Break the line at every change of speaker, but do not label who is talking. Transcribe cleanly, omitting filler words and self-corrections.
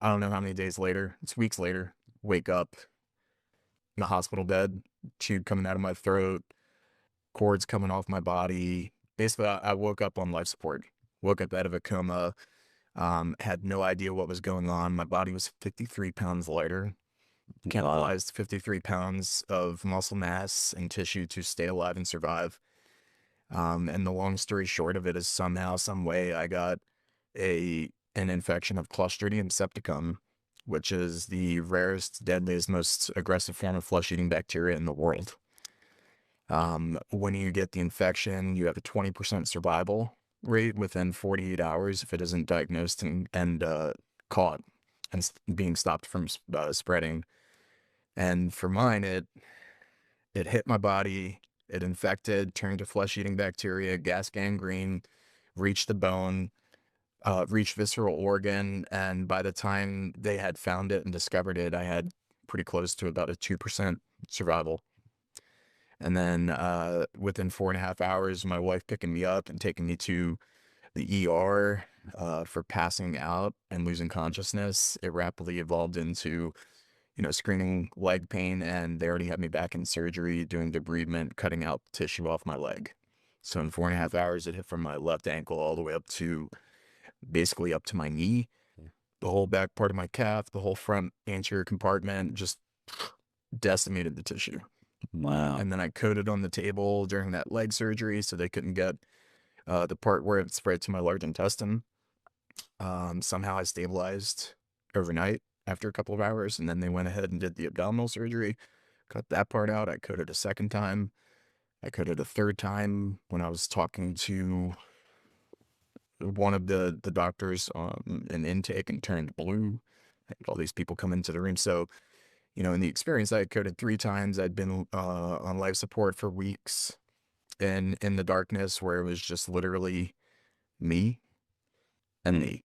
I don't know how many days later, it's weeks later, wake up in the hospital bed, tube coming out of my throat, cords coming off my body. Basically, I woke up on life support, woke up out of a coma, had no idea what was going on. My body was 53 pounds lighter,
Wow.
cannibalized 53 pounds of muscle mass and tissue to stay alive and survive. And the long story short of it is somehow, some way, I got an infection of Clostridium septicum, which is the rarest, deadliest, most aggressive form of flesh-eating bacteria in the world. When you get the infection, you have a 20% survival rate within 48 hours if it isn't diagnosed and caught and being stopped from spreading. And for mine, it hit my body, it infected, turned to flesh-eating bacteria, gas gangrene, reached the bone, reached visceral organ, and by the time they had found it and discovered it, I had pretty close to about a 2% survival. And then within 4.5 hours, my wife picking me up and taking me to the ER for passing out and losing consciousness, it rapidly evolved into, screening leg pain, and they already had me back in surgery, doing debridement, cutting out tissue off my leg. So in 4.5 hours, it hit from my left ankle all the way up to basically up to my knee, the whole back part of my calf, the whole front anterior compartment, just decimated the tissue.
Wow.
And then I coded on the table during that leg surgery so they couldn't get the part where it spread to my large intestine. Somehow I stabilized overnight after a couple of hours, and then they went ahead and did the abdominal surgery, cut that part out. I coded a second time. I coded a third time when I was talking to one of the doctors in intake and turned blue. Had all these people come into the room. So, in the experience, I had coded 3 times. I'd been on life support for weeks in the darkness where it was just literally me and me.